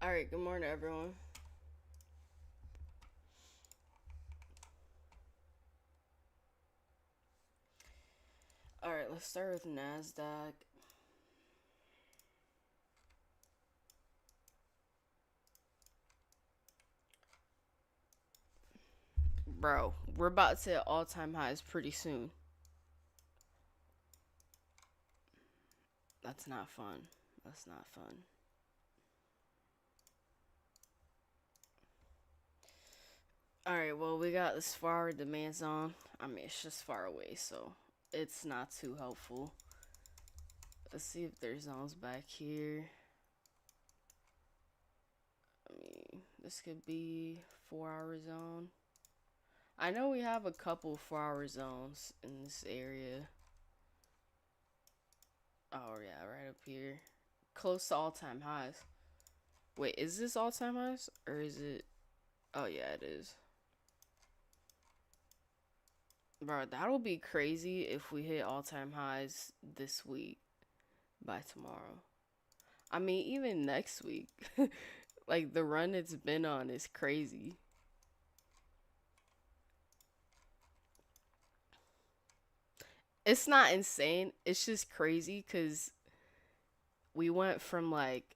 Alright, good morning, everyone. Alright, let's start with NASDAQ. Bro, we're about to hit all time highs pretty soon. That's not fun. That's not fun. Alright, well, we got this 4 hour demand zone. I mean, it's just far away, so it's not too helpful. Let's see if there's zones back here. I mean, this could be 4 hour zone. I know we have a couple 4 hour zones in this area. Oh, yeah, right up here. Close to all time highs. Wait, is this all time highs? Or is it. Oh, yeah, it is. Bro, that'll be crazy if we hit all time highs this week by tomorrow. I mean, even next week. Like, the run it's been on is crazy. It's not insane. It's just crazy because we went from like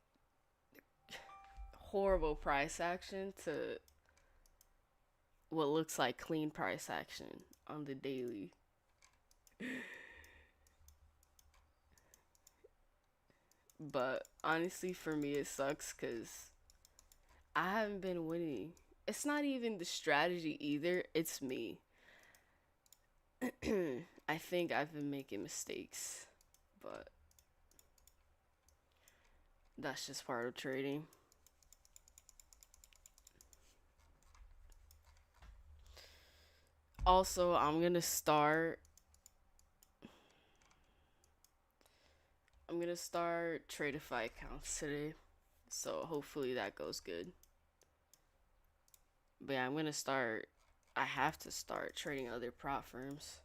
horrible price action to what looks like clean price action on the daily. But honestly, for me, it sucks because I haven't been winning. It's not even the strategy either, it's me. I think I've been making mistakes, but that's just part of trading. Also, I'm gonna start Tradify accounts today. So hopefully that goes good. But yeah, I have to start trading other prop firms.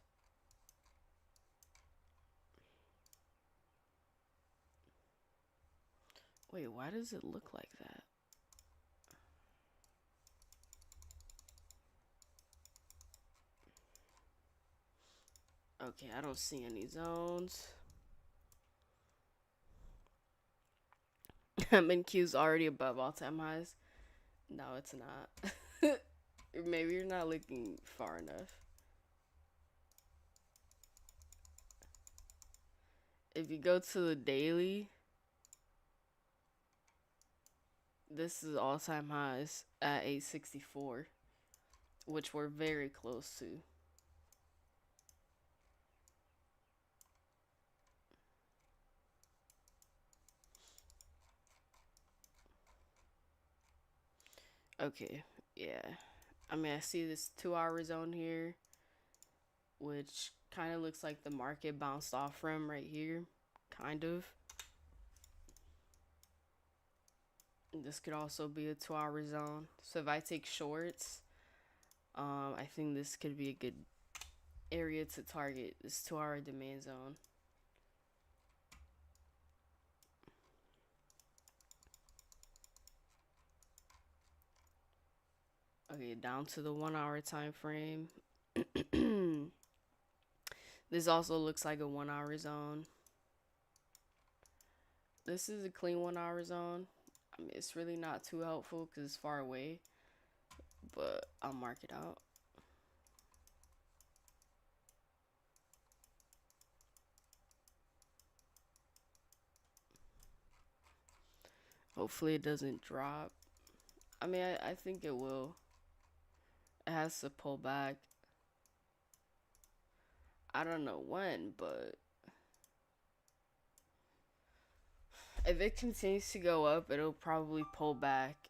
Wait, why does it look like that? Okay, I don't see any zones. MNQ's already above all time highs. No, it's not. Maybe you're not looking far enough. If you go to the daily, this is all time highs at 864, which we're very close to. Okay, yeah. I mean, I see this 2 hour zone here, which kind of looks like the market bounced off from right here. Kind of. This could also be a 2 hour zone. So if I take shorts, I think this could be a good area to target, this 2 hour demand zone. Okay, down to the 1 hour time frame. This also looks like a 1 hour zone. This is a clean 1 hour zone. I mean, it's really not too helpful because it's far away, but I'll mark it out. Hopefully, it doesn't drop. I mean, I think it will. It has to pull back. I don't know when, but if it continues to go up, it'll probably pull back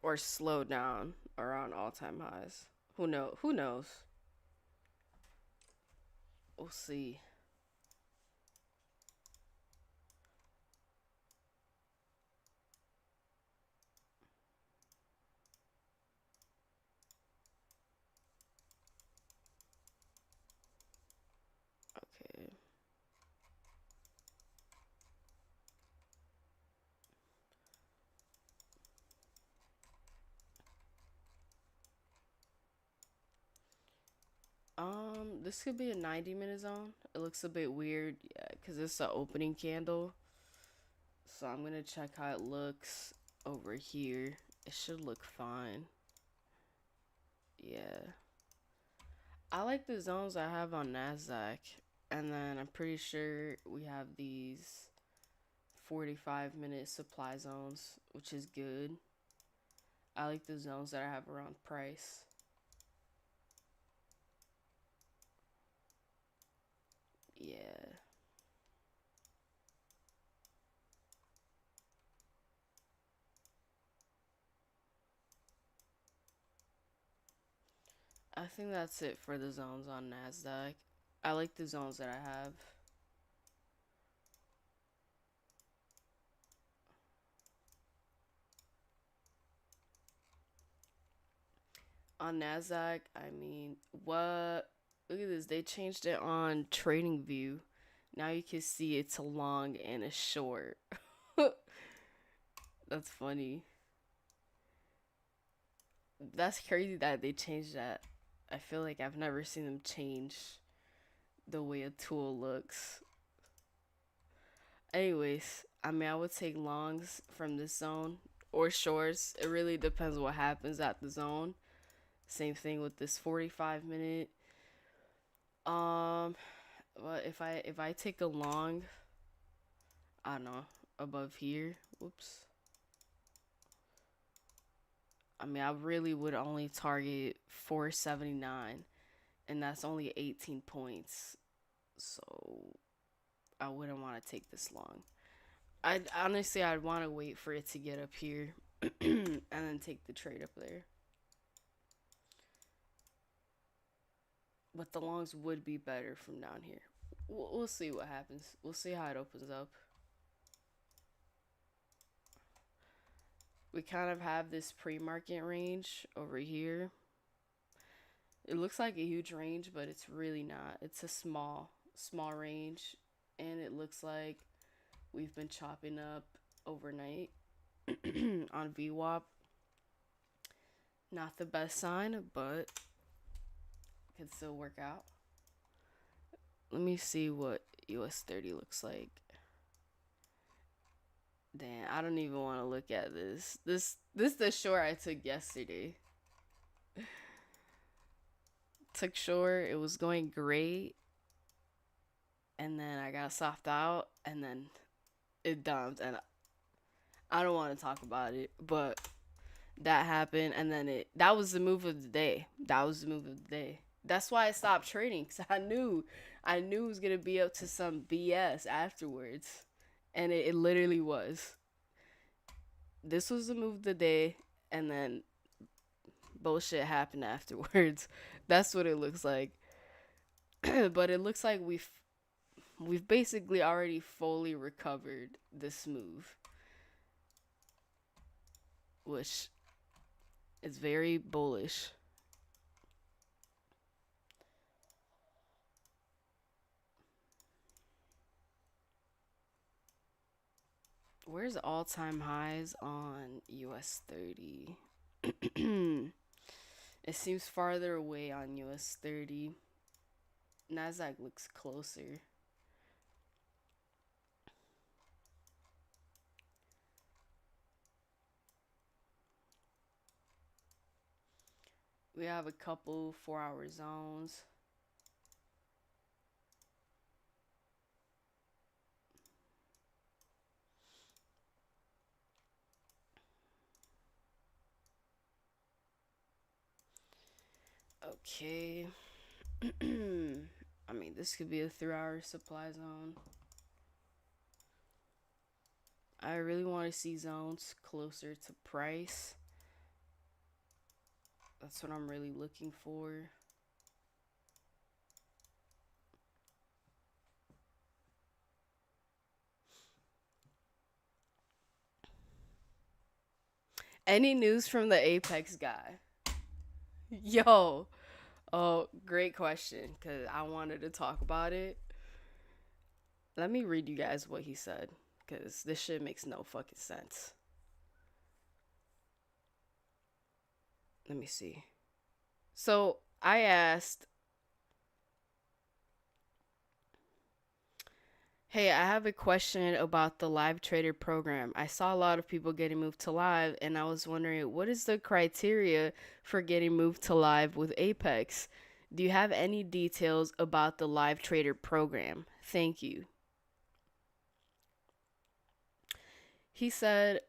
or slow down around all time highs. Who know? Who knows? We'll see. Okay. This could be a 90-minute zone. It looks a bit weird, yeah, because it's the opening candle. So I'm gonna check how it looks over here. It should look fine. Yeah. I like the zones I have on NASDAQ. And then I'm pretty sure we have these 45-minute supply zones, which is good. I like the zones that I have around price. Yeah. I think that's it for the zones on NASDAQ. I like the zones that I have. On NASDAQ, I mean, what? Look at this. They changed it on Trading View. Now you can see it's a long and a short. That's funny. That's crazy that they changed that. I feel like I've never seen them change the way a tool looks. Anyways, I mean, I would take longs from this zone or shorts. It really depends what happens at the zone. Same thing with this 45-minute. Um, well, if I take a long, I don't know, above here. Whoops. I mean, I really would only target 479, and that's only 18 points. So I wouldn't want to take this long. I'd want to wait for it to get up here and then take the trade up there. But the longs would be better from down here. We'll see what happens. We'll see how it opens up. We kind of have this pre-market range over here. It looks like a huge range, but it's really not. It's a small range, and it looks like we've been chopping up overnight on VWAP. Not the best sign, but could still work out. Let me see what US 30 looks like. Damn, I don't even want to look at this. This the short I took yesterday. Took short, it was going great, and then I got soft out, and then it dumped, and I don't want to talk about it, but that happened, and then that was the move of the day. That was the move of the day. That's why I stopped trading, because I knew it was gonna be up to some BS afterwards, and it literally was. This was the move of the day, and then bullshit happened afterwards. That's what it looks like. But it looks like we've basically already fully recovered this move, which is very bullish. Where's all-time highs on US 30? It seems farther away on US 30. Nasdaq looks closer. We have a couple 4-hour zones. Okay. I mean, this could be a 3-hour supply zone. I really want to see zones closer to price. That's what I'm really looking for. Any news from the Apex guy? Yo. Oh, great question, because I wanted to talk about it. Let me read you guys what he said, because this shit makes no fucking sense. Let me see. So I asked, Hey, I have a question about the live trader program. I saw a lot of people getting moved to live, and I was wondering what is the criteria for getting moved to live with Apex? Do you have any details about the live trader program? Thank you. He said,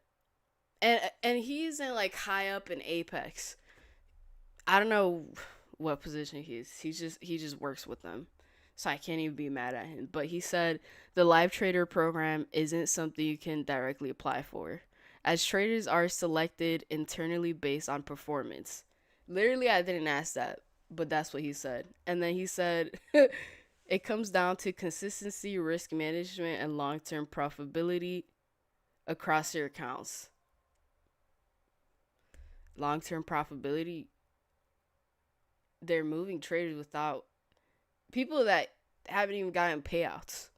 and he's in like high up in Apex. I don't know what position he is. He just works with them. So I can't even be mad at him. But he said the live trader program isn't something you can directly apply for, as traders are selected internally based on performance. Literally, I didn't ask that, but that's what he said. And then he said it comes down to consistency, risk management, and long term profitability across your accounts. Long term profitability, they're moving traders without people that haven't even gotten payouts,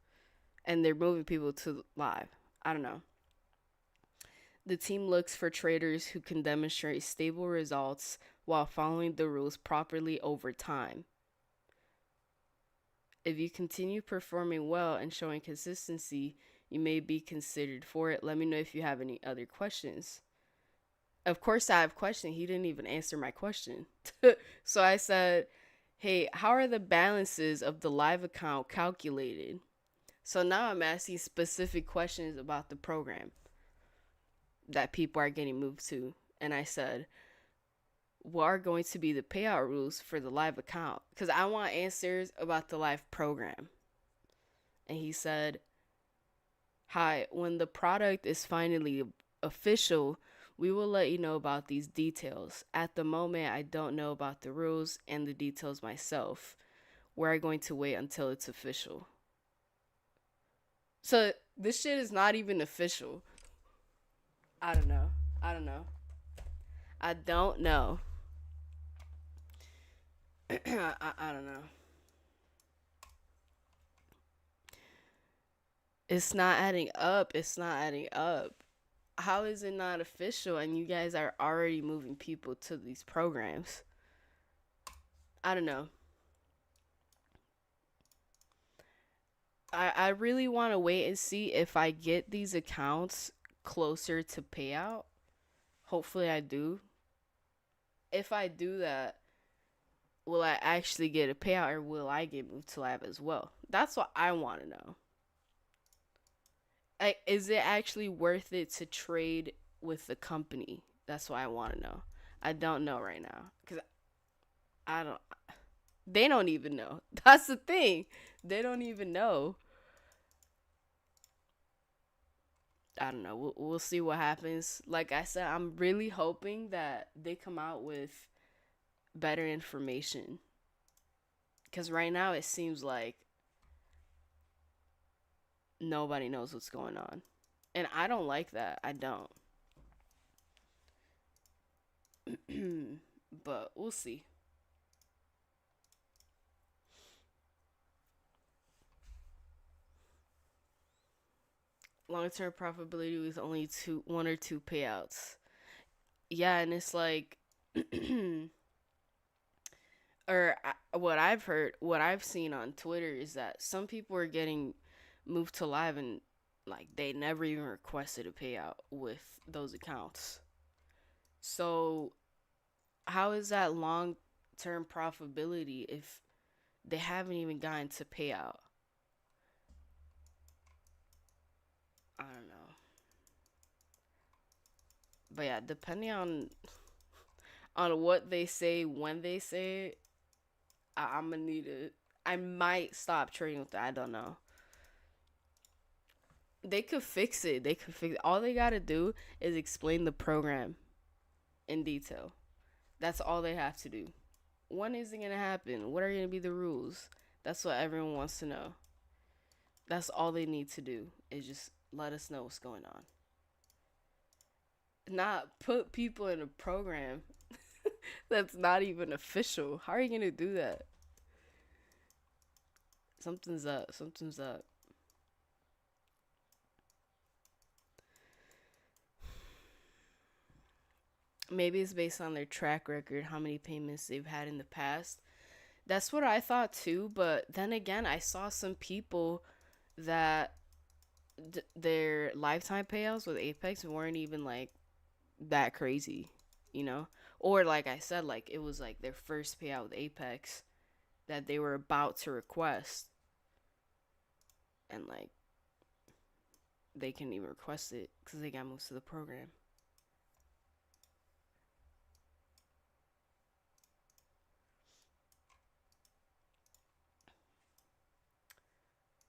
and they're moving people to live. I don't know. The team looks for traders who can demonstrate stable results while following the rules properly over time. If you continue performing well and showing consistency, you may be considered for it. Let me know if you have any other questions. Of course, I have questions. He didn't even answer my question. So I said, hey, how are the balances of the live account calculated? So now I'm asking specific questions about the program that people are getting moved to. And I said, what are going to be the payout rules for the live account? Because I want answers about the live program. And he said, hi, when the product is finally official, we will let you know about these details. At the moment, I don't know about the rules and the details myself. We're going to wait until it's official. So this shit is not even official. I don't know. I don't know. I don't know. I don't know. It's not adding up. It's not adding up. How is it not official and you guys are already moving people to these programs? I don't know. I really want to wait and see if I get these accounts closer to payout. Hopefully, I do. If I do that, will I actually get a payout or will I get moved to lab as well? That's what I want to know. Like, is it actually worth it to trade with the company? That's what I want to know. I don't know right now because I don't. They don't even know. That's the thing. They don't even know. I don't know. We'll see what happens. Like I said, I'm really hoping that they come out with better information. Because right now it seems like nobody knows what's going on. And I don't like that. I don't. But we'll see. Long term profitability with only one or two payouts. Yeah, and it's like, what I've heard, what I've seen on Twitter is that some people are getting moved to live and like they never even requested a payout with those accounts. So how is that long term profitability if they haven't even gotten to payout? I don't know. But yeah, depending on what they say when they say it, I'm gonna need it. I might stop trading with that. I don't know. They could fix it. They could fix it. All they gotta do is explain the program in detail. That's all they have to do. When is it gonna happen? What are gonna be the rules? That's what everyone wants to know. That's all they need to do is just let us know what's going on. Not put people in a program that's not even official. How are you gonna do that? Something's up. Something's up. Maybe it's based on their track record, how many payments they've had in the past. That's what I thought too, but then again, I saw some people that their lifetime payouts with Apex weren't even like that crazy, you know? Or like I said, like it was like their first payout with Apex that they were about to request, and like they couldn't even request it because they got most of the program.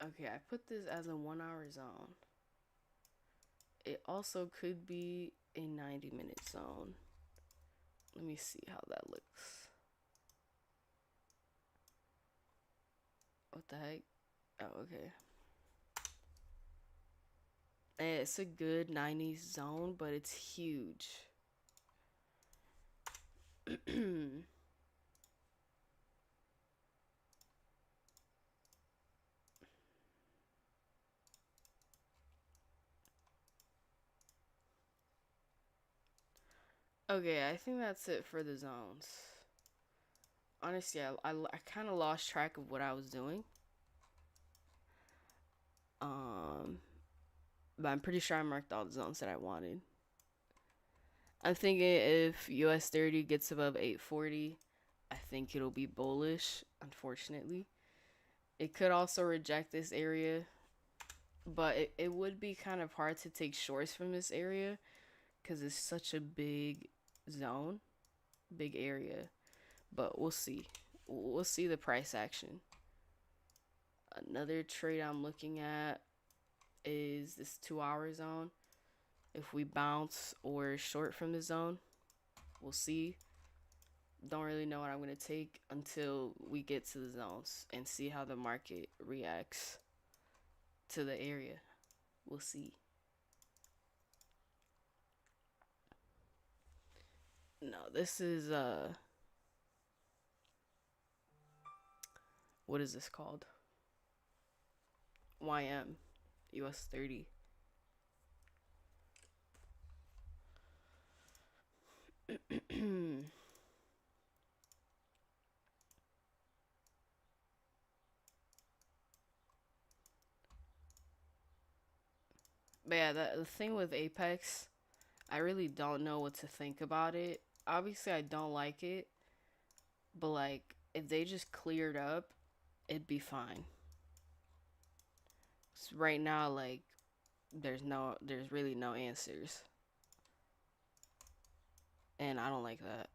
Okay, I put this as a 1 hour zone. It also could be a 90-minute zone. Let me see how that looks. What the heck? Oh, okay. It's a good 90s zone, but it's huge. Okay, I think that's it for the zones. Honestly, I kind of lost track of what I was doing. Um, but I'm pretty sure I marked all the zones that I wanted. I'm thinking if US 30 gets above 840, I think it'll be bullish, unfortunately. It could also reject this area, but it would be kind of hard to take shorts from this area because it's such a big zone, big area. But we'll see. We'll see the price action. Another trade I'm looking at is this 2 hour zone. If we bounce or short from the zone, we'll see. Don't really know what I'm going to take until we get to the zones and see how the market reacts to the area. We'll see. No, this is what is this called? YM US 30. But yeah, the thing with Apex, I really don't know what to think about it. Obviously, I don't like it, but like if they just cleared up, it'd be fine. So right now, like there's really no answers, and I don't like that.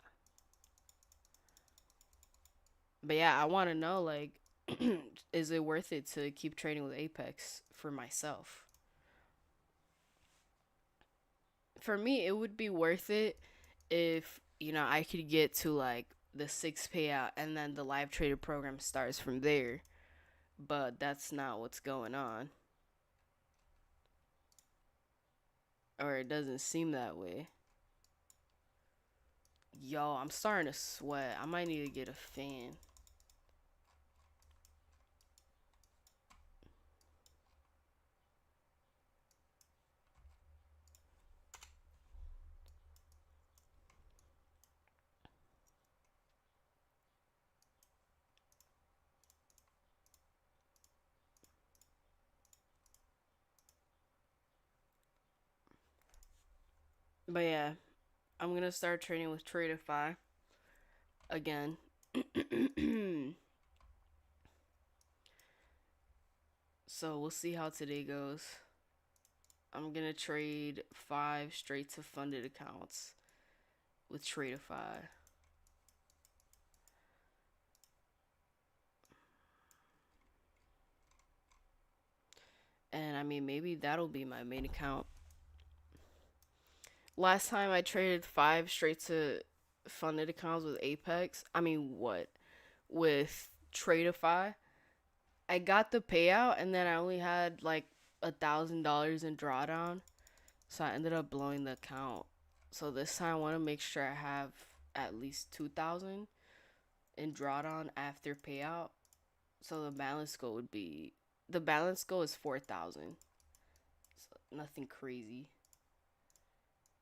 But yeah, I want to know like, is it worth it to keep trading with Apex for myself? For me, it would be worth it if I could get to like the six payout and then the live trader program starts from there. But that's not what's going on, or it doesn't seem that way. Yo, I'm starting to sweat. I might need to get a fan. But yeah, I'm gonna start trading with Tradeify again. So we'll see how today goes. I'm gonna trade 5 straight to funded accounts with Tradeify. And I mean, maybe that'll be my main account. Last time I traded 5 straight to funded accounts with Apex. I mean, what? With Tradeify. I got the payout and then I only had like $1,000 in drawdown. So I ended up blowing the account. So this time I want to make sure I have at least 2,000 in drawdown after payout. So the balance goal is 4,000. So nothing crazy.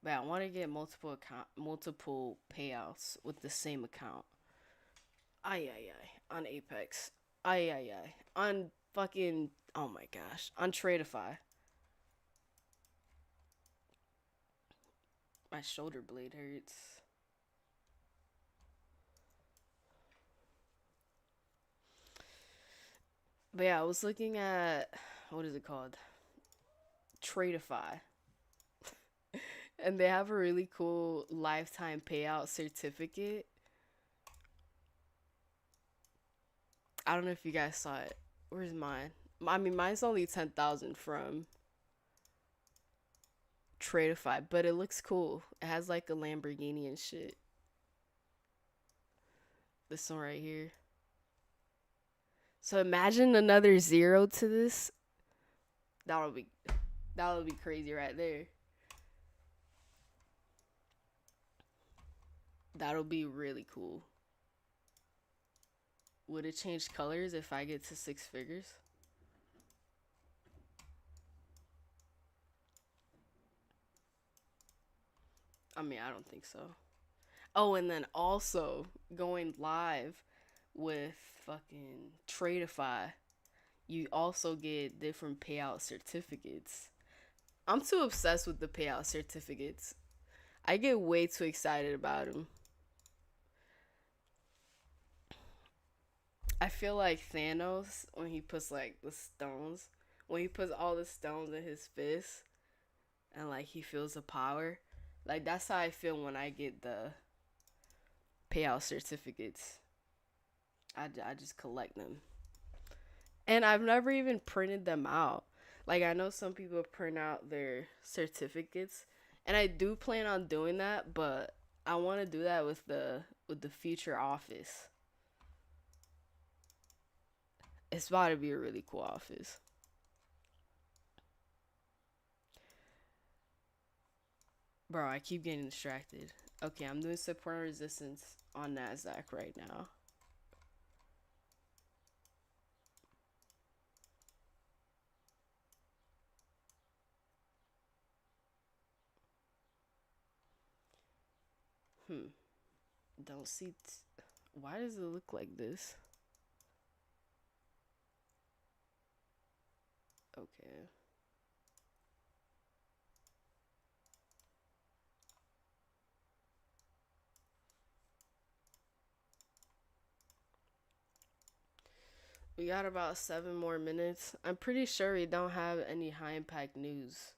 But I want to get multiple payouts with the same account. Ay ay ay on Apex. Ay ay ay on fucking, oh my gosh, on Tradeify. My shoulder blade hurts. But yeah, I was looking at, what is it called? Tradeify. And they have a really cool lifetime payout certificate. I don't know if you guys saw it. Where's mine? I mean, mine's only 10,000 from Tradeify, but it looks cool. It has like a Lamborghini and shit. This one right here. So imagine another zero to this. That'll be that'll be crazy right there. That'll be really cool. Would it change colors if I get to six figures? I mean, I don't think so. Oh, and then also going live with fucking Tradeify, you also get different payout certificates. I'm too obsessed with the payout certificates. I get way too excited about them. I feel like Thanos when he puts like the stones, when he puts all the stones in his fist and like he feels the power. Like that's how I feel when I get the payout certificates. I just collect them. And I've never even printed them out. Like I know some people print out their certificates, and I do plan on doing that, but I want to do that with the future office. It's about to be a really cool office. Bro, I keep getting distracted. Okay, I'm doing support and resistance on NASDAQ right now. Hmm. Don't see. Why does it look like this? Okay. We got about 7 more minutes. I'm pretty sure we don't have any high impact news.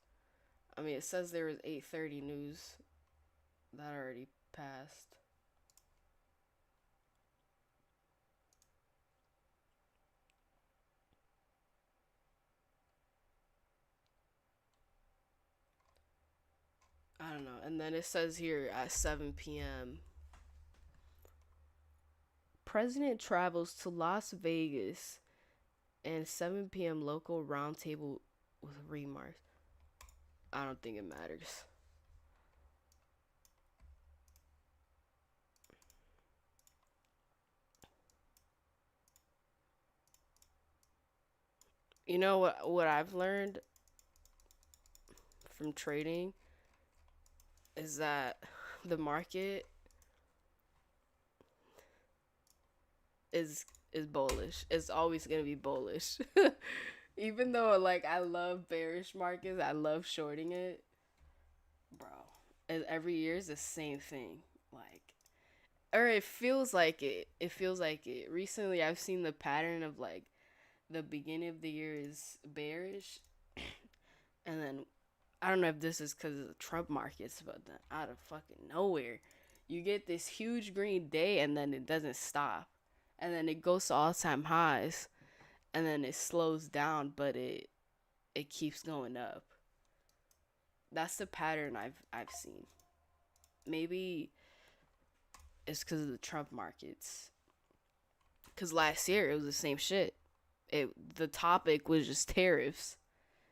I mean, it says there was 8:30 news that already passed. I don't know. And then it says here at 7 p.m. President travels to Las Vegas and 7 p.m. local roundtable with remarks. I don't think it matters. You know what I've learned from trading is that the market is bullish. It's always gonna be bullish. Even though like I love bearish markets, I love shorting it, bro. And every year is the same thing. Like, or it feels like it. It feels like it. Recently, I've seen the pattern of like the beginning of the year is bearish, and then I don't know if this is because of the Trump markets, but then out of fucking nowhere, you get this huge green day, and then it doesn't stop, and then it goes to all time highs, and then it slows down, but it keeps going up. That's the pattern I've seen. Maybe it's because of the Trump markets. Because last year it was the same shit. The topic was just tariffs.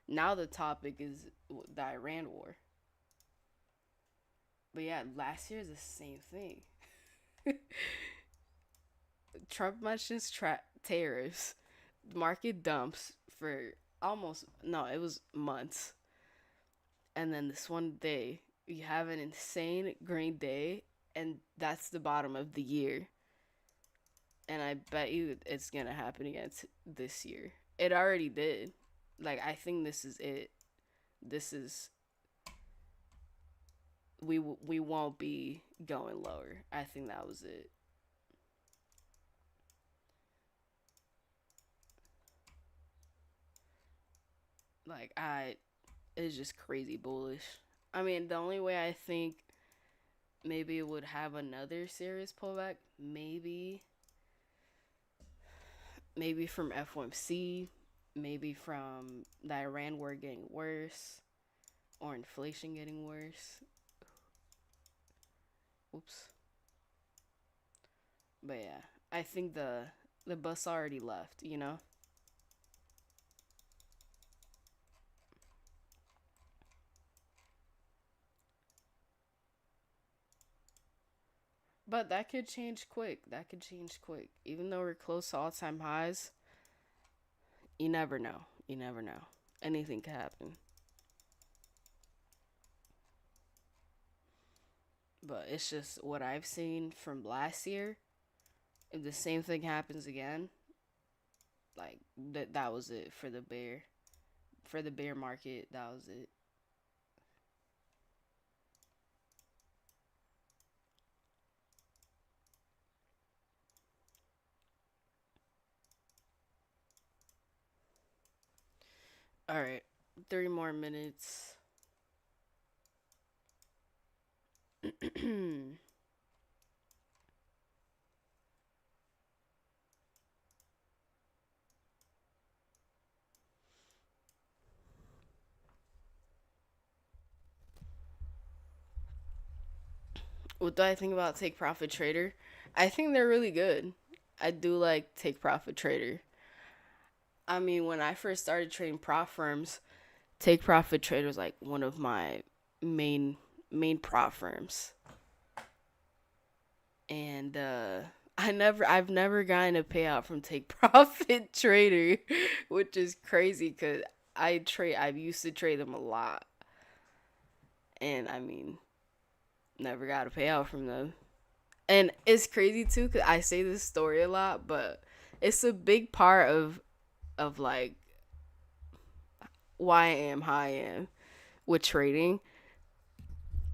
Now the topic is the Iran war. But yeah, last year is the same thing. Trump mentions tariffs. Market dumps for almost no, it was months. And then this one day, you have an insane green day, and that's the bottom of the year. And I bet you it's gonna happen again this year. It already did. Like I think this is it. This is we won't be going lower. I think that was it. Like I it's just crazy bullish. I mean, the only way I think maybe it would have another serious pullback, maybe from FOMC, maybe from the Iran war getting worse or inflation getting worse. Oops. But yeah, I think the bus already left, you know? But that could change quick. That could change quick. Even though we're close to all-time highs, you never know. You never know. Anything could happen. But it's just what I've seen from last year. If the same thing happens again, like that was it for the bear market. That was it. All right, 3 more minutes. What do I think about Take Profit Trader? I think they're really good. I do like Take Profit Trader. I mean, when I first started trading prop firms, Take Profit Trader was like one of my main main prop firms, and I've never gotten a payout from Take Profit Trader, which is crazy because I used to trade them a lot, and I mean, never got a payout from them. And it's crazy too because I say this story a lot, but it's a big part of like why I am how I am with trading.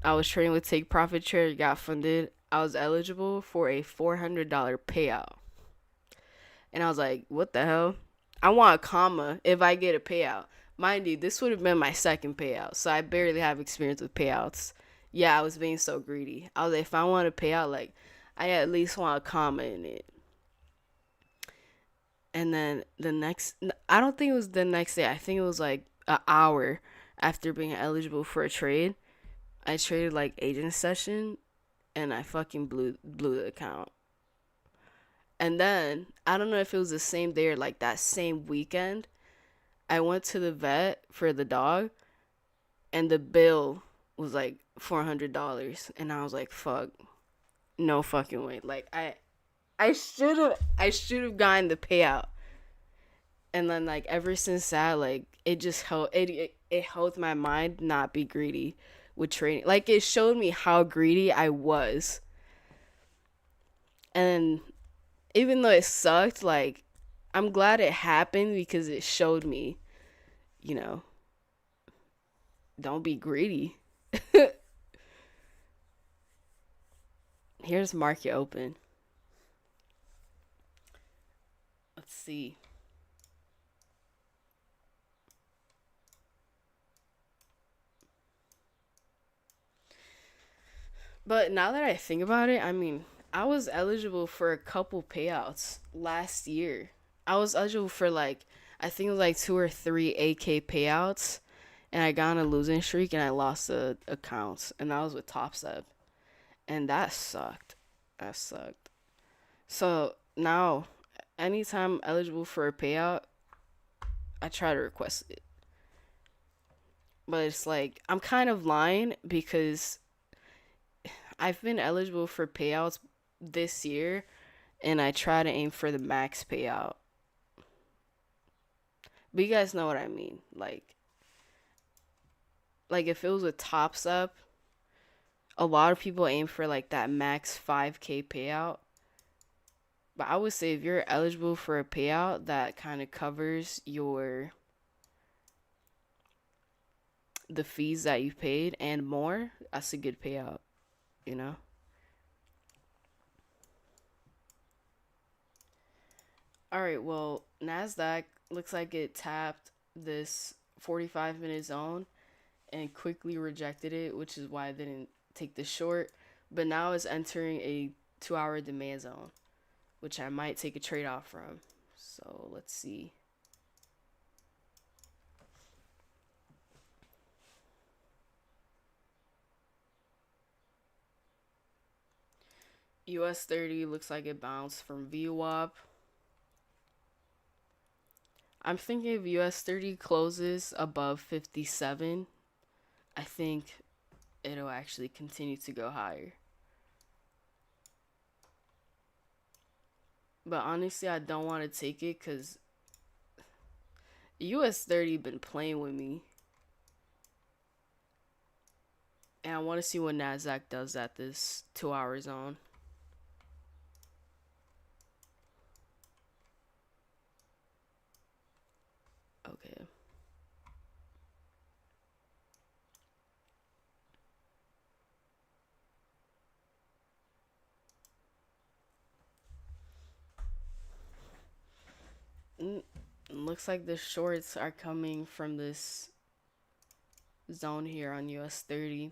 I was trading with Take Profit Trader, got funded. I was eligible for a $400 payout, and I was like, "What the hell? I want a comma if I get a payout." Mind you, this would have been my second payout, so I barely have experience with payouts. Yeah, I was being so greedy. I was like, if I want a payout, like, I at least want a comma in it. And then I don't think it was the next day. I think it was like an hour after being eligible for a trade. I traded like agent session, and I fucking blew the account. And then I don't know if it was the same day or like that same weekend. I went to the vet for the dog, and the bill was like $400, and I was like, "Fuck, no fucking way!" Like I should have gotten the payout. And then like ever since that, like it just it helped my mind not be greedy with trading. Like it showed me how greedy I was, and even though it sucked, like I'm glad it happened because it showed me, you know, don't be greedy. Here's market open. Let's see. But now that I think about it, I mean, I was eligible for a couple payouts last year. I was eligible for like I think it was like two or three AK payouts, and I got on a losing streak and I lost the accounts, and that was with TopStep, and that sucked. That sucked. So now, anytime I'm eligible for a payout, I try to request it. But it's like I'm kind of lying because I've been eligible for payouts this year, and I try to aim for the max payout. But you guys know what I mean. Like if it was with Tops Up, a lot of people aim for like that max 5K payout. But I would say if you're eligible for a payout that kind of covers the fees that you've paid and more, that's a good payout, you know? All right, well, NASDAQ looks like it tapped this 45-minute zone and quickly rejected it, which is why I didn't take the short. But now it's entering a 2 hour demand zone, which I might take a trade off from. So let's see. US 30 looks like it bounced from VWAP. I'm thinking if US 30 closes above 57, I think it'll actually continue to go higher. But honestly, I don't want to take it because US 30 been playing with me. And I want to see what NASDAQ does at this 2 hour zone. Okay. Looks like the shorts are coming from this zone here on US 30.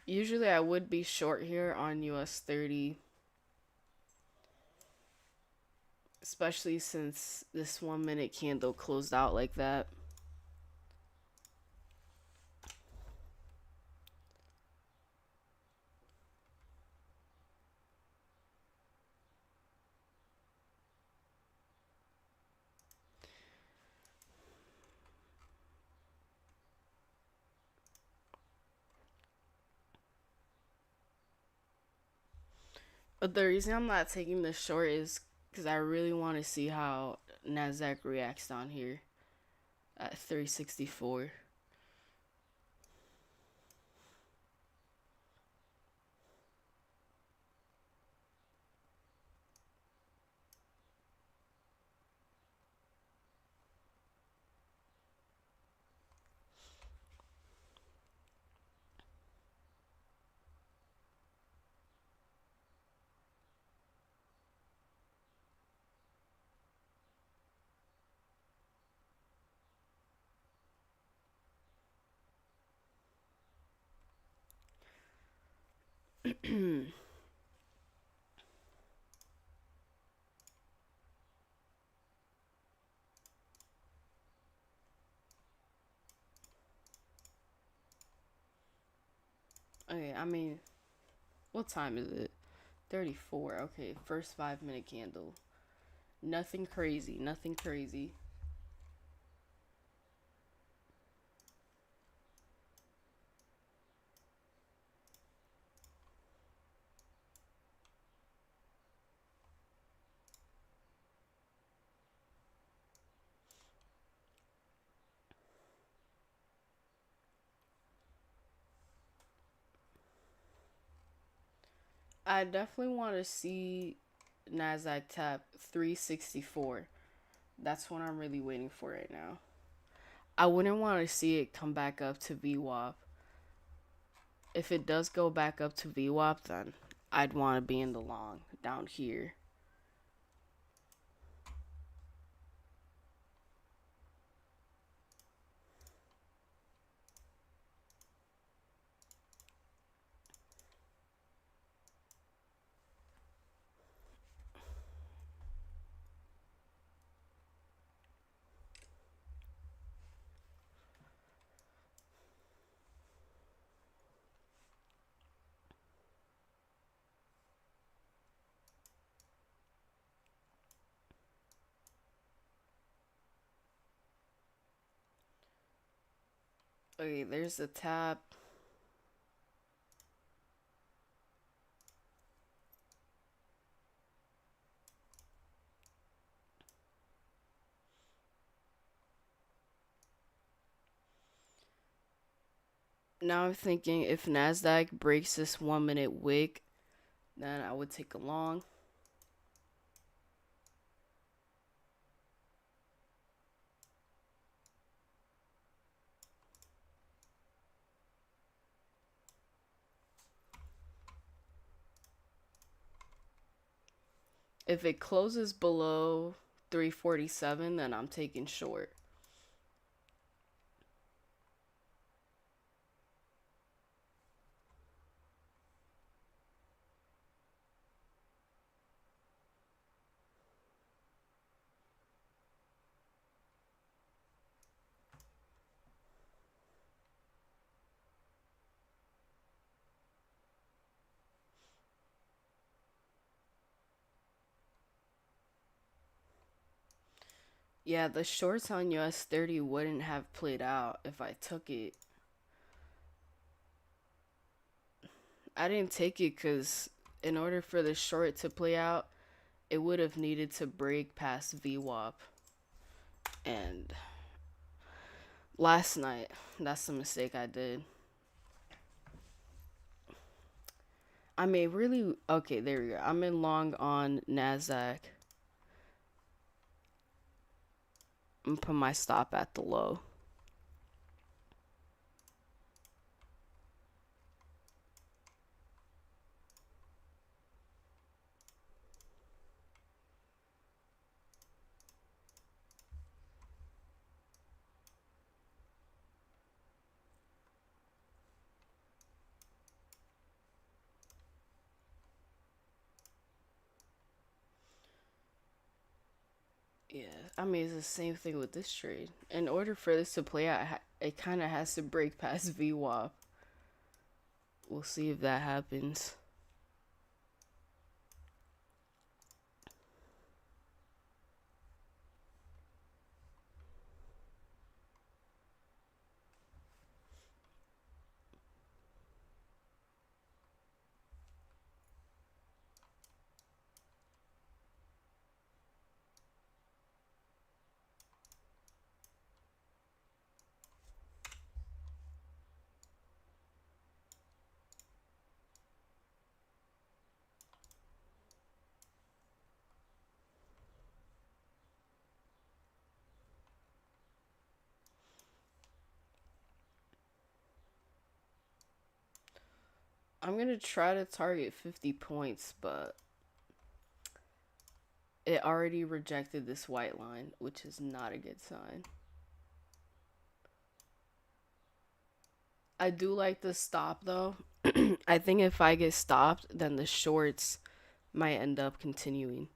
Usually I would be short here on US 30, especially since this 1 minute candle closed out like that. But the reason I'm not taking the short is because I really want to see how NASDAQ reacts down here at 364. Okay, I mean, what time is it? 34. Okay, first 5 minute candle. Nothing crazy, nothing crazy. I definitely want to see NASDAQ tap 364. That's what I'm really waiting for right now. I wouldn't want to see it come back up to VWAP. If it does go back up to VWAP, then I'd want to be in the long down here. Okay, there's the tap. Now I'm thinking if NASDAQ breaks this 1 minute wick, then I would take a long. If it closes below 347, then I'm taking short. Yeah, the shorts on US 30 wouldn't have played out if I took it. I didn't take it because in order for the short to play out, it would have needed to break past VWAP. And last night, that's the mistake I did. I mean, really, okay, there we go. I'm in long on NASDAQ. I'm gonna put my stop at the low. Yeah, I mean, it's the same thing with this trade. In order for this to play out, it kind of has to break past VWAP. We'll see if that happens. I'm gonna try to target 50 points, but it already rejected this white line, which is not a good sign. I do like the stop though. I think if I get stopped, then the shorts might end up continuing.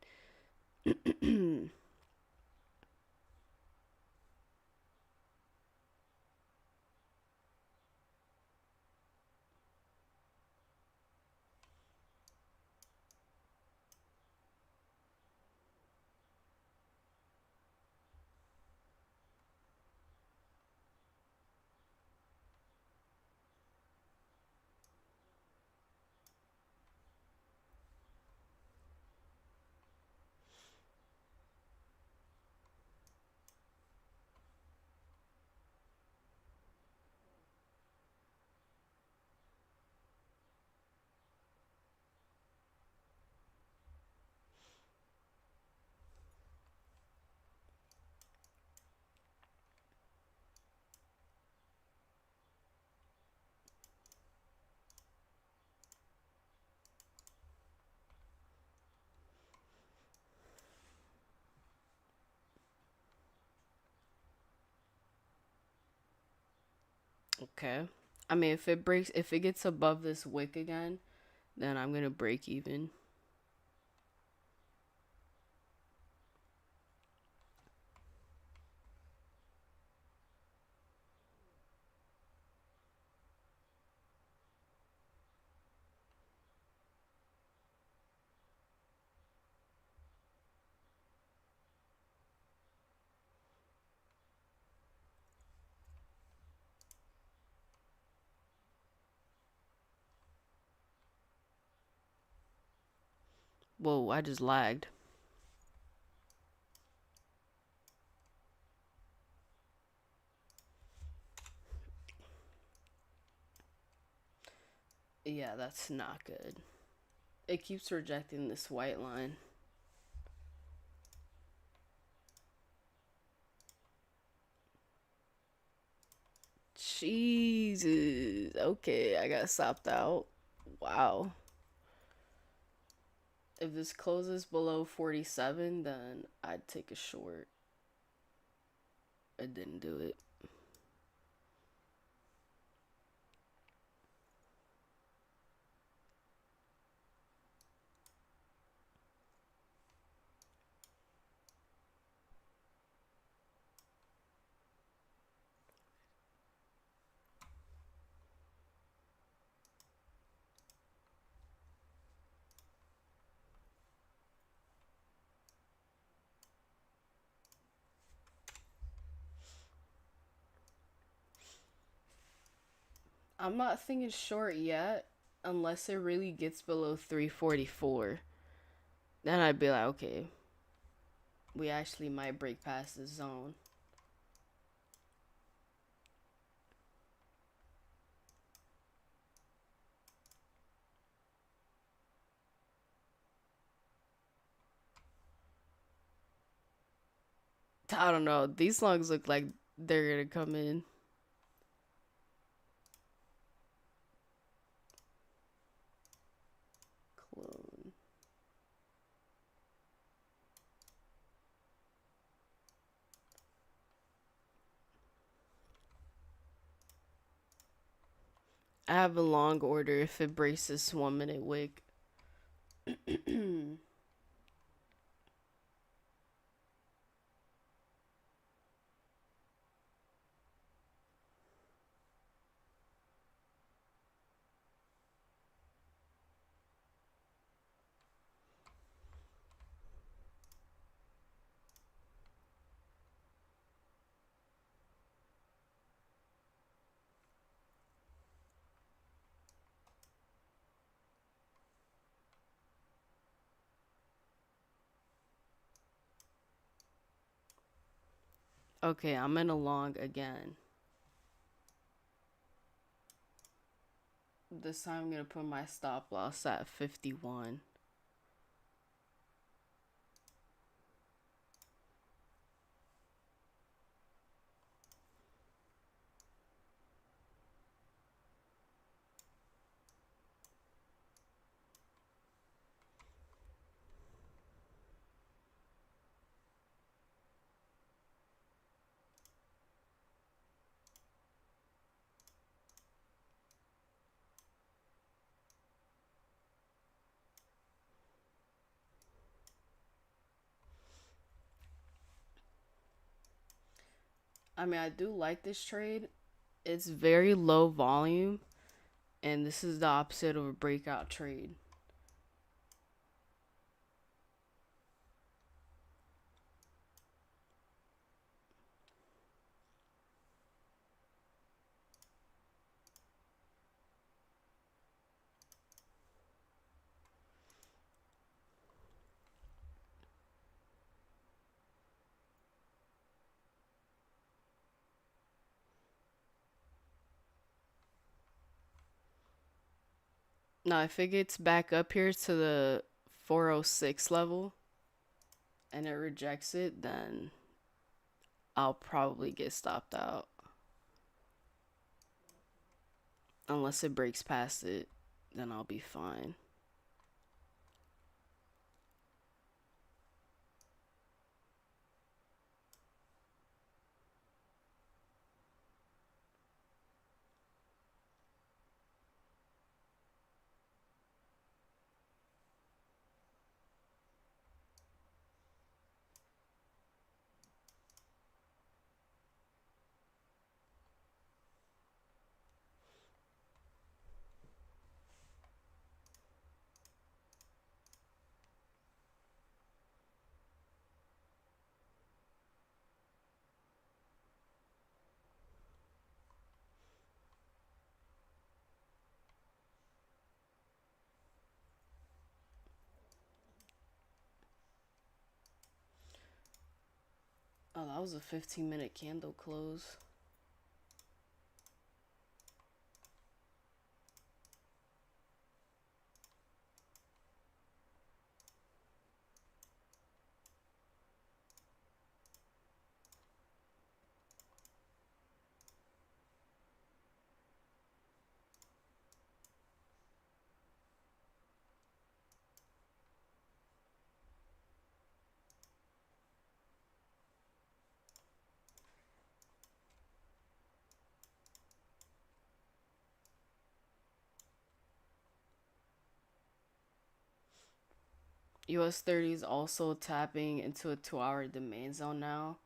Okay. I mean, if it gets above this wick again, then I'm gonna break even. Whoa, I just lagged. Yeah, that's not good. It keeps rejecting this white line. Jesus. Okay, I got stopped out. Wow. If this closes below 47, then I'd take a short. I didn't do it. I'm not thinking short yet unless it really gets below 344. Then I'd be like, okay, we actually might break past this zone. I don't know. These longs look like they're gonna come in. Clone. I have a long order if it breaks this 1 minute wick. Okay, I'm in a long again. This time I'm gonna put my stop loss at 51. I mean, I do like this trade. It's very low volume, and this is the opposite of a breakout trade. Now, if it gets back up here to the 406 level and it rejects it, then I'll probably get stopped out. Unless it breaks past it, then I'll be fine. Oh, that was a 15-minute candle close. US 30 is also tapping into a 2 hour demand zone now.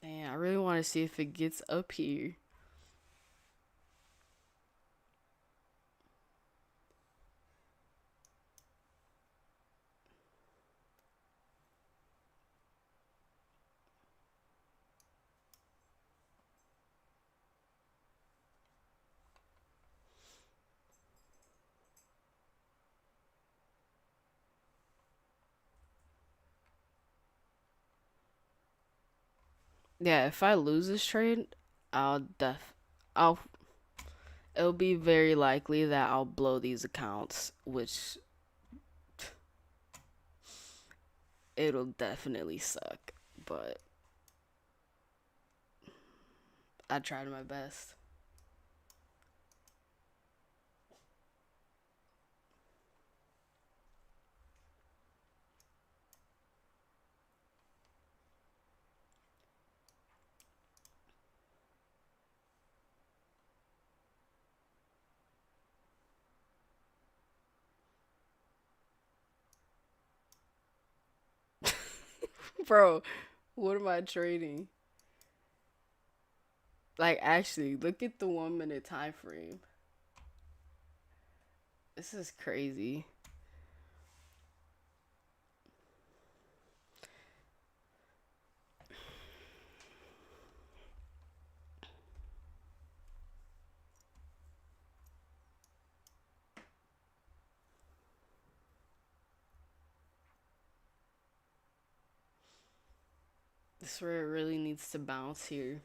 Damn, I really want to see if it gets up here. Yeah, if I lose this trade, I'll it'll be very likely that I'll blow these accounts, which it'll definitely suck, but I tried my best. Bro, what am I trading? Like, actually, look at the 1 minute time frame. This is crazy. This is where it really needs to bounce here.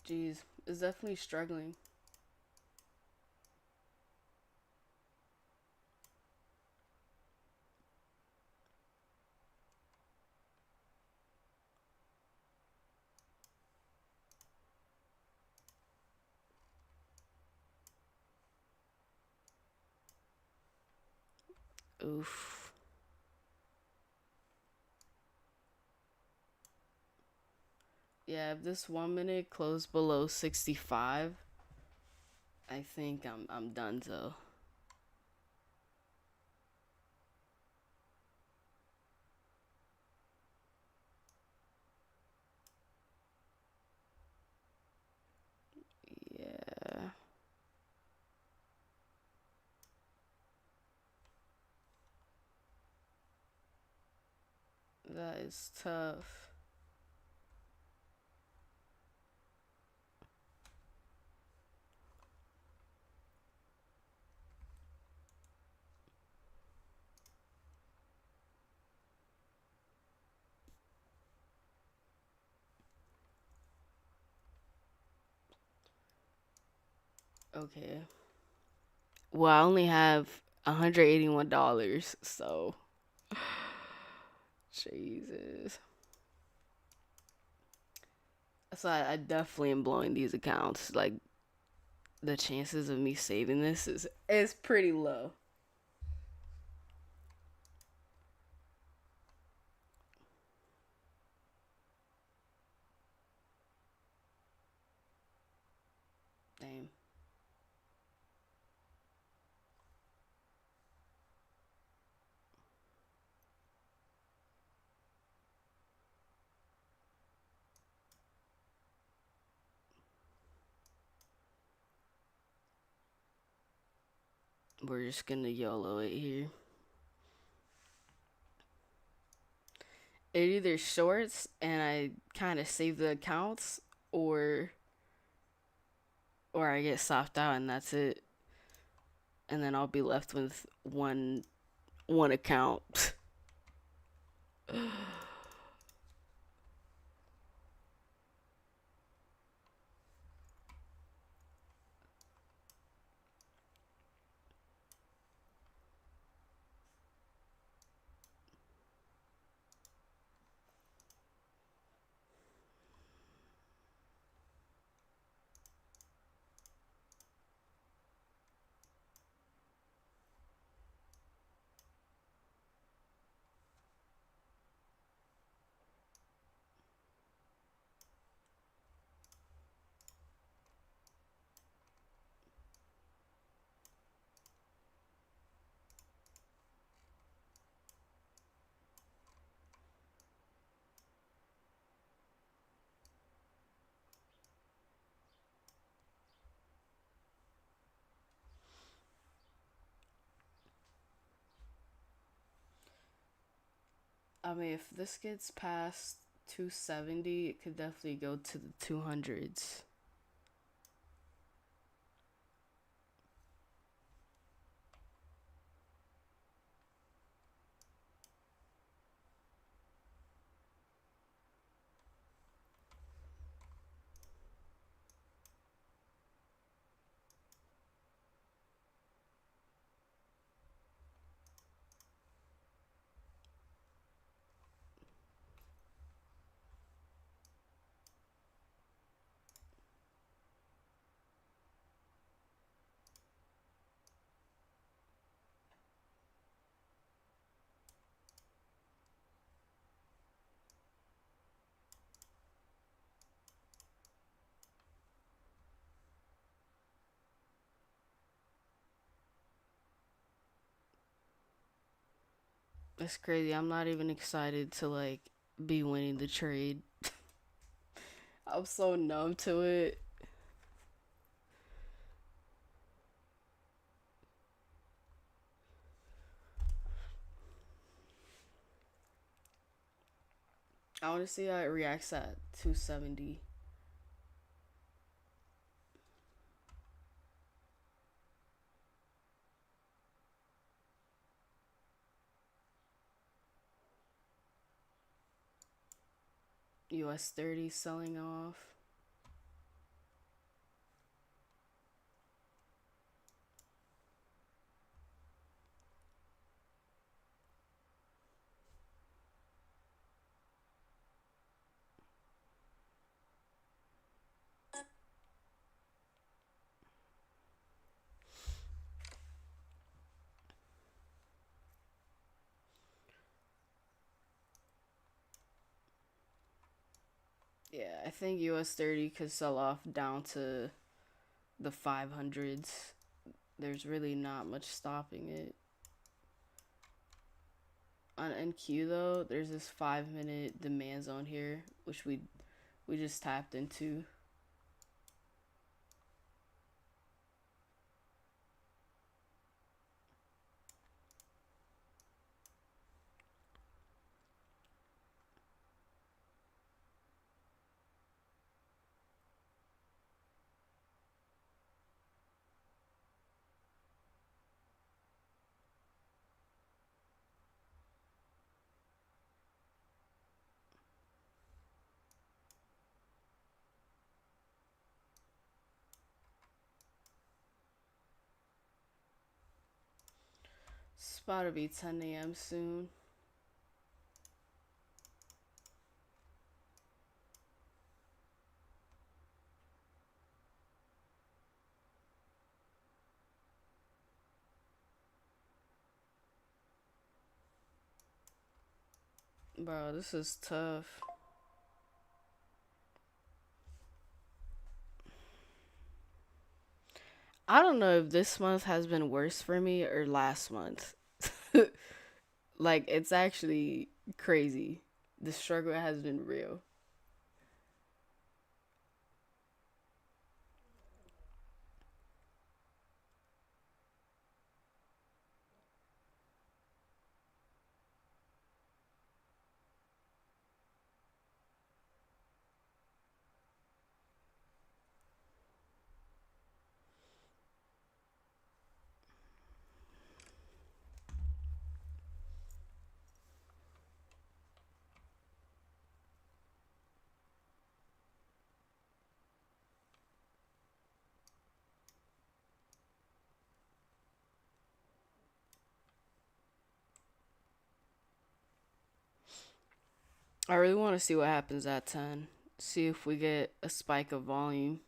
Jeez, it's definitely struggling. Oof. Yeah, if this 1 minute closed below 65, I think I'm done so. Yeah. That is tough. Okay. Well, I only have $181, so Jesus. So I definitely am blowing these accounts. Like the chances of me saving this is pretty low. Damn. We're just gonna YOLO it here. It either shorts and I kind of save the accounts, or I get soft out and that's it. And then I'll be left with one account. I mean, if this gets past 270, it could definitely go to the 200s. It's crazy. I'm not even excited to like be winning the trade. I'm so numb to it. I want to see how it reacts at 270. US 30 selling off. Yeah, I think US 30 could sell off down to the 500s. There's really not much stopping it. On NQ though, there's this 5 minute demand zone here, which we just tapped into. about to be 10 a.m. soon. Bro, this is tough. I don't know if this month has been worse for me or last month. Like, it's actually crazy. The struggle has been real. I really want to see what happens at 10. See if we get a spike of volume.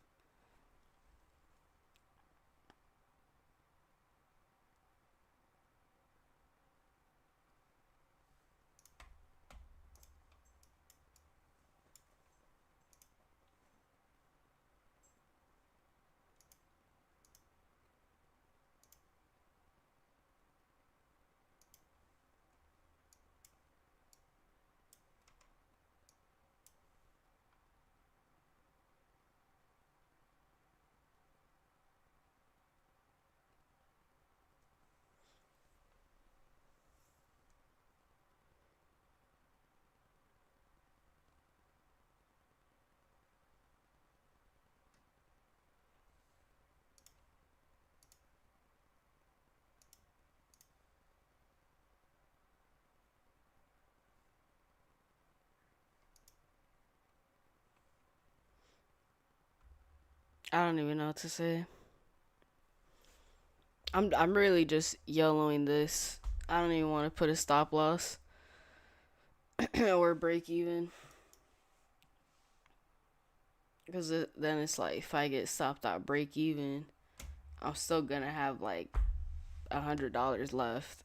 I don't even know what to say. I'm really just YOLOing this. I don't even want to put a stop loss or break even. Because then it's like, if I get stopped at break even, I'm still gonna have like $100 left.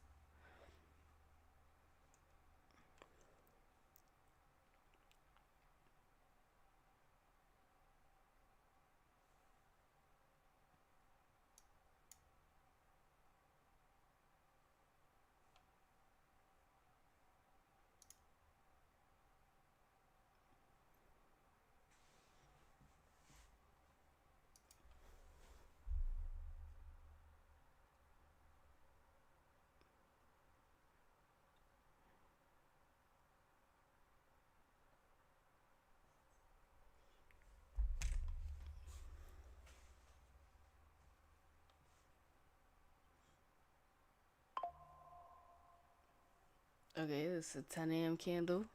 Okay, this is a 10 a.m. candle.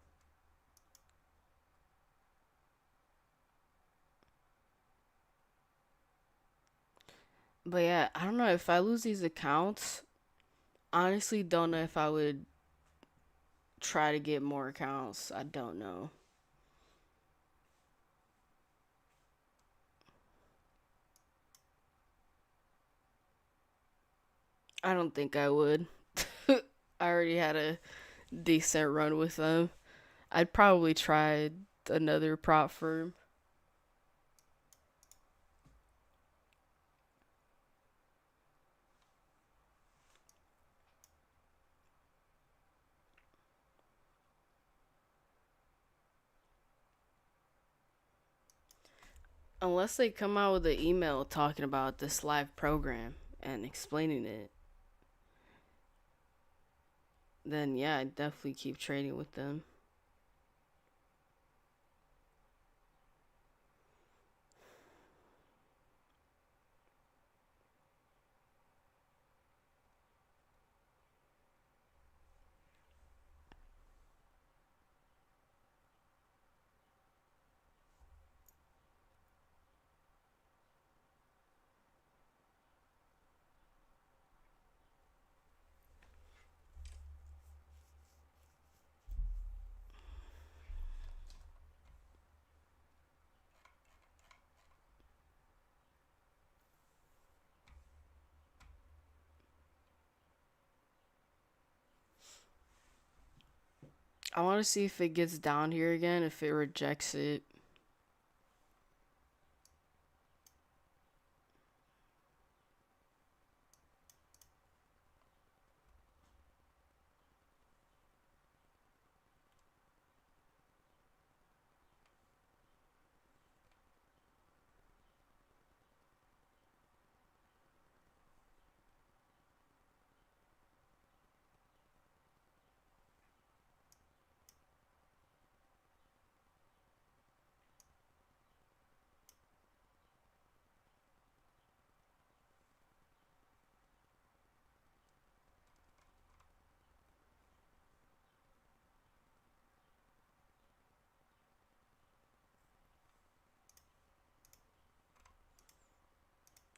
But yeah, I don't know if I lose these accounts. Honestly, don't know if I would try to get more accounts. I don't know. I don't think I would. I already had a decent run with them. I'd probably try another prop firm. Unless they come out with an email talking about this live program and explaining it, then yeah, I'd definitely keep trading with them. I want to see if it gets down here again, if it rejects it.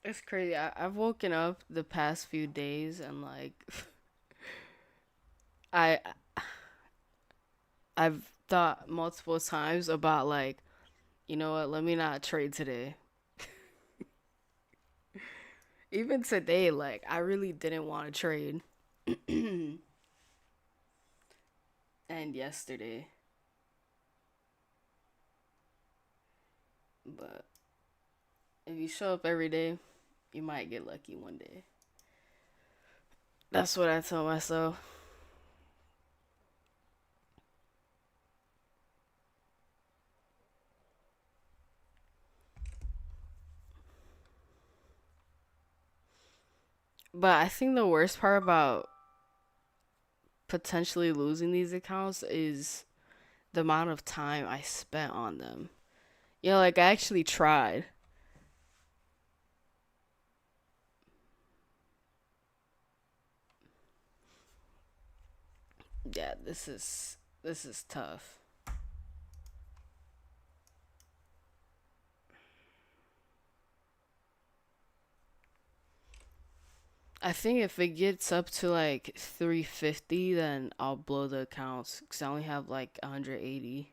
It's crazy. I've woken up the past few days and like I I've thought multiple times about like, you know what, let me not trade today. Even today, like I really didn't want to trade. And yesterday. But if you show up every day, you might get lucky one day. That's what I tell myself. But I think the worst part about potentially losing these accounts is the amount of time I spent on them. You know, like I actually tried. Yeah, this is tough. I think if it gets up to like 350, then I'll blow the accounts because I only have like 180.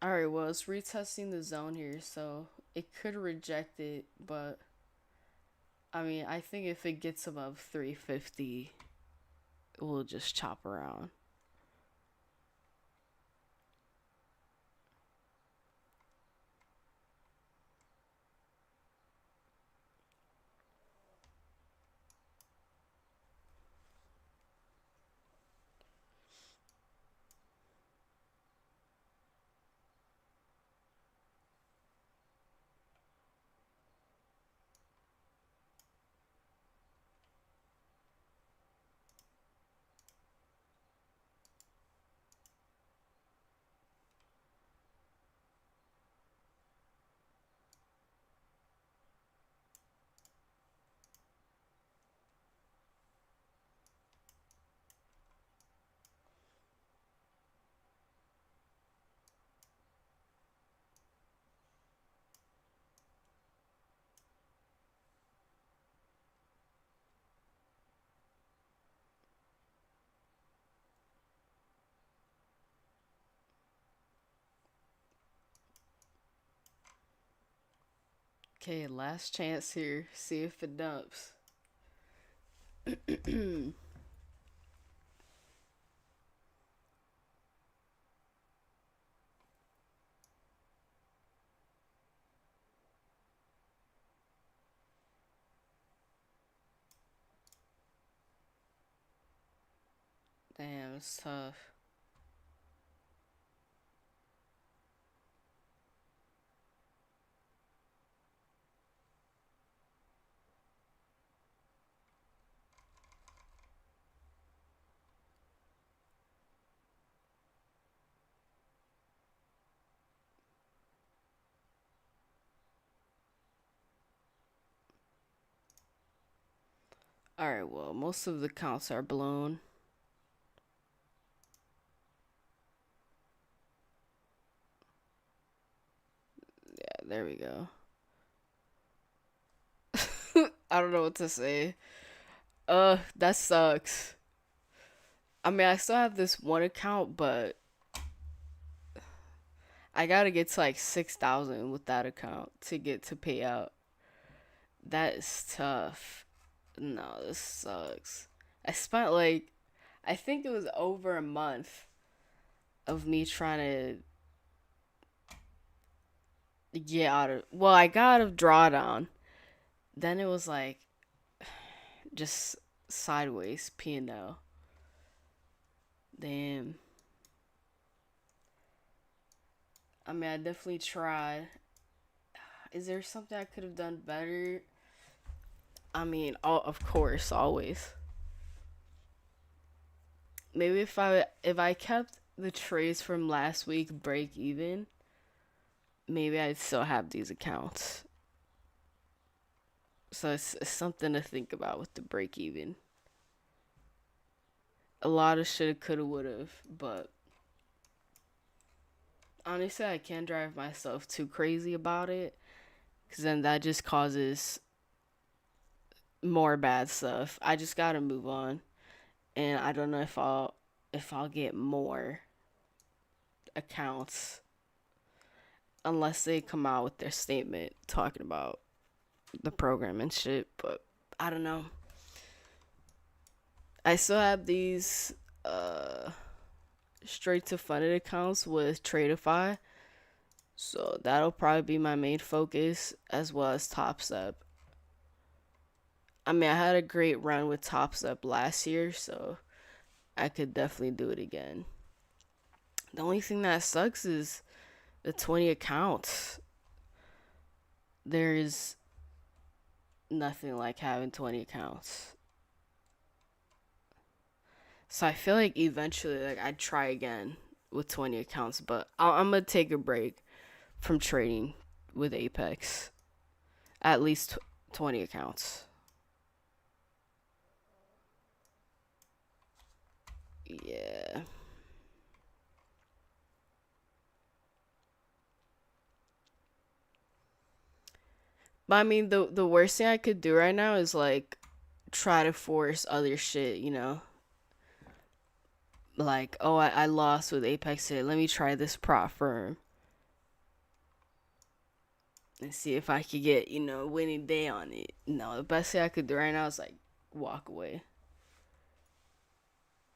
All right, well, it's retesting the zone here, so it could reject it, but I mean, I think if it gets above 350, we'll just chop around. Okay, last chance here. See if it dumps. Damn, it's tough. All right, well, most of the counts are blown. Yeah, there we go. I don't know what to say. That sucks. I mean, I still have this one account, but I gotta get to like 6,000 with that account to get to pay out. That is tough. No, this sucks. I spent like, I think it was over a month of me trying to get out of, well, I got out of drawdown. Then it was like just sideways P&L. Damn. I mean, I definitely tried. Is there something I could have done better? I mean, of course, always. Maybe if I kept the trades from last week break even, maybe I'd still have these accounts. So it's something to think about with the break even. A lot of shoulda, coulda, woulda, but honestly, I can't drive myself too crazy about it, because then that just causes more bad stuff. I just gotta move on, and I don't know if I'll get more accounts unless they come out with their statement talking about the program and shit. But I don't know. I still have these straight to funded accounts with Tradeify, so that'll probably be my main focus as well as TopStep. I mean, I had a great run with TopStep last year, so I could definitely do it again. The only thing that sucks is the 20 accounts. There's nothing like having 20 accounts. So I feel like eventually, like, I'd try again with 20 accounts, but I'm gonna take a break from trading with Apex. At least 20 accounts. Yeah. But I mean, the worst thing I could do right now is like try to force other shit, you know? Like, oh, I lost with Apex today. Let me try this prop firm and see if I could get, winning day on it. No, the best thing I could do right now is like walk away.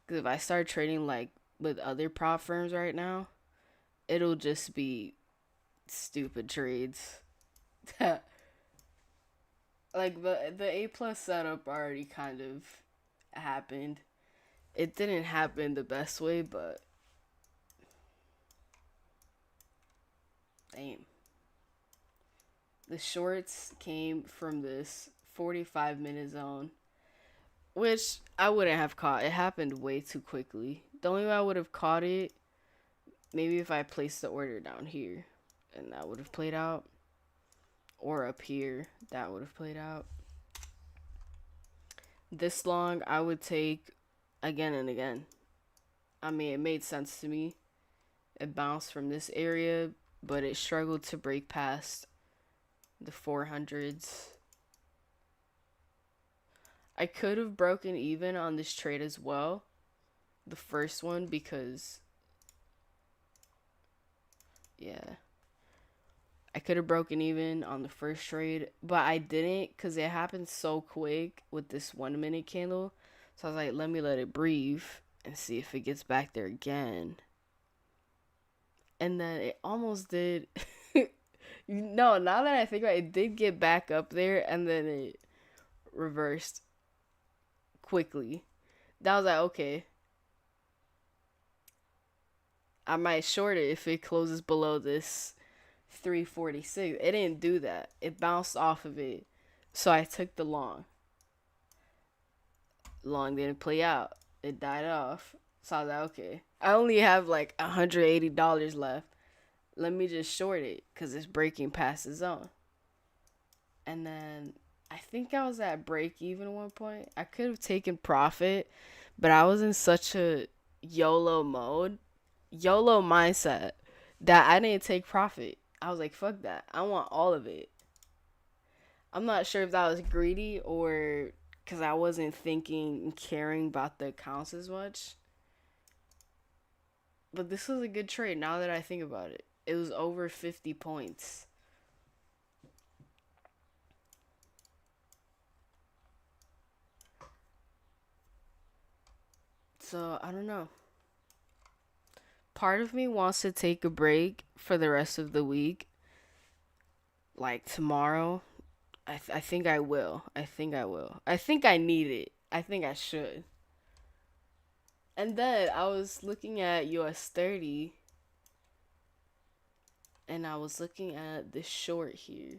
Because if I start trading like with other prop firms right now, it'll just be stupid trades. Like the A plus setup already kind of happened. It didn't happen the best way, but damn. The shorts came from this 45-minute zone, which I wouldn't have caught. It happened way too quickly. The only way I would have caught it, maybe if I placed the order down here, and that would have played out, or up here, that would have played out. This long, I would take again and again. I mean, it made sense to me. It bounced from this area, but it struggled to break past the 400s. I could have broken even on this trade as well, the first one, because yeah, I could have broken even on the first trade, but I didn't because it happened so quick with this 1 minute candle. So I was like, let it breathe and see if it gets back there again. And then it almost did. No, now that I think about it, it did get back up there and then it reversed quickly. That was like, okay, I might short it if it closes below this 346. It didn't do that. It bounced off of it. So I took the long. Long didn't play out. It died off. So I was like, okay. I only have like $180 left. Let me just short it because it's breaking past the zone. And then I think I was at break even at one point. I could have taken profit, but I was in such a YOLO mode, YOLO mindset, that I didn't take profit. I was like, fuck that. I want all of it. I'm not sure if that was greedy or because I wasn't thinking and caring about the accounts as much. But this was a good trade now that I think about it. It was over 50 points. So I don't know. Part of me wants to take a break for the rest of the week, like tomorrow. I think I will. I think I will. I think I need it. I think I should. And then I was looking at US 30 and I was looking at this short here.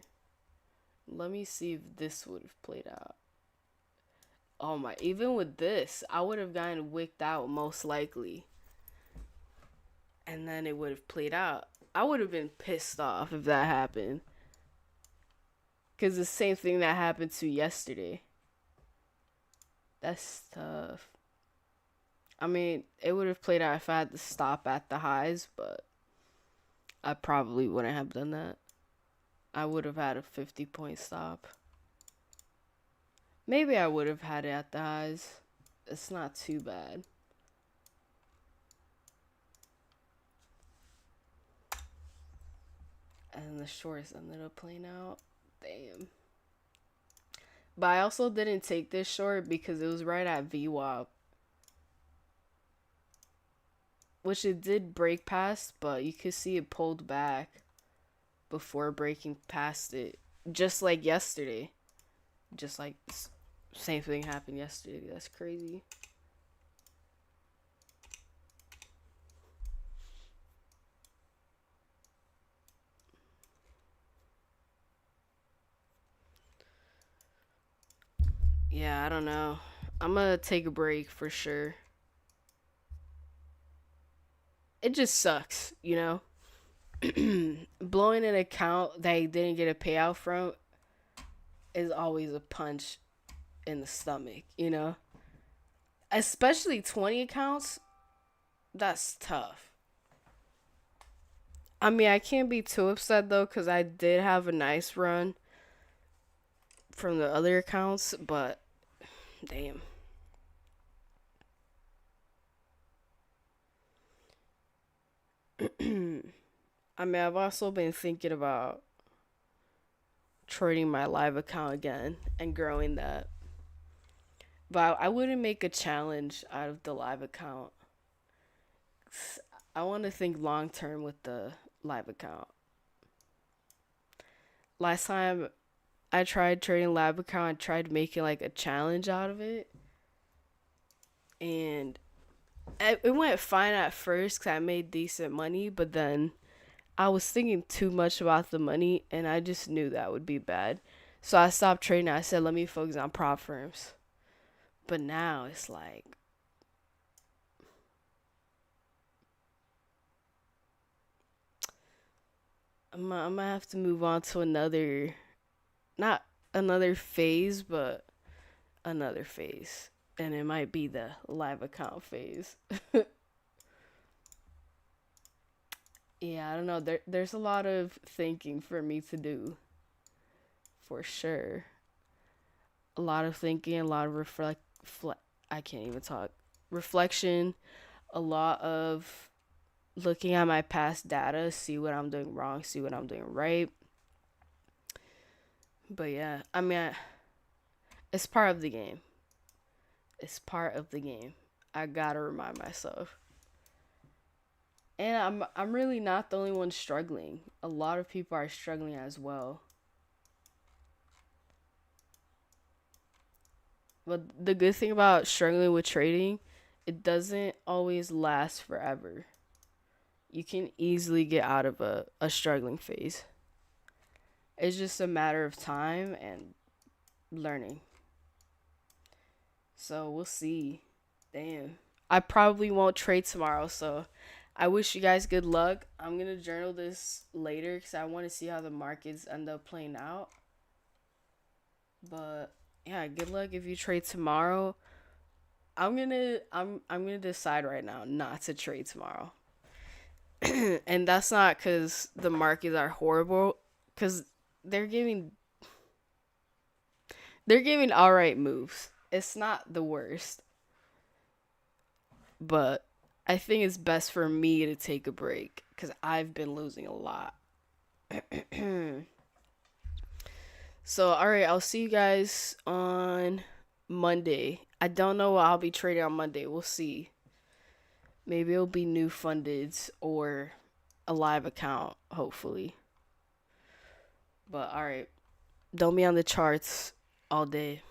Let me see if this would have played out. Oh my, even with this, I would have gotten wicked out most likely. And then it would have played out. I would have been pissed off if that happened. Because the same thing that happened to yesterday. That's tough. I mean, it would have played out if I had to stop at the highs, but I probably wouldn't have done that. I would have had a 50-point stop. Maybe I would have had it at the highs. It's not too bad. And the shorts ended up playing out. Damn. But I also didn't take this short because it was right at VWAP. Which it did break past, but you could see it pulled back before breaking past it. Just like yesterday. Just like same thing happened yesterday. That's crazy. Yeah, I don't know. I'm gonna take a break for sure. It just sucks, you know? Blowing an account that you didn't get a payout from is always a punch in the stomach, you know? Especially 20 accounts, that's tough. I mean, I can't be too upset though, because I did have a nice run from the other accounts, but damn. I mean, I've also been thinking about trading my live account again and growing that. But I wouldn't make a challenge out of the live account. I want to think long term with the live account. Last time I tried trading live account, I tried making like a challenge out of it. And it went fine at first because I made decent money, but then I was thinking too much about the money and I just knew that would be bad. So I stopped trading. I said, let me focus on prop firms. But now it's like, I'm gonna have to move on to another, not another phase, but another phase. And it might be the live account phase. Yeah, I don't know. There's a lot of thinking for me to do, for sure. A lot of thinking, a lot of I can't even talk. Reflection, a lot of looking at my past data, see what I'm doing wrong, see what I'm doing right. But yeah, I mean, it's part of the game. It's part of the game. I gotta remind myself. And I'm really not the only one struggling. A lot of people are struggling as well. But the good thing about struggling with trading, it doesn't always last forever. You can easily get out of a struggling phase. It's just a matter of time and learning. So we'll see. Damn. I probably won't trade tomorrow, so I wish you guys good luck. I'm going to journal this later because I want to see how the markets end up playing out. But yeah, good luck if you trade tomorrow. I'm gonna decide right now not to trade tomorrow. And that's not because the markets are horrible, because they're giving they're giving all right moves. It's not the worst, but I think it's best for me to take a break because I've been losing a lot. So, all right, I'll see you guys on Monday. I don't know what I'll be trading on Monday. We'll see. Maybe it'll be new fundeds or a live account, hopefully. But all right, don't be on the charts all day.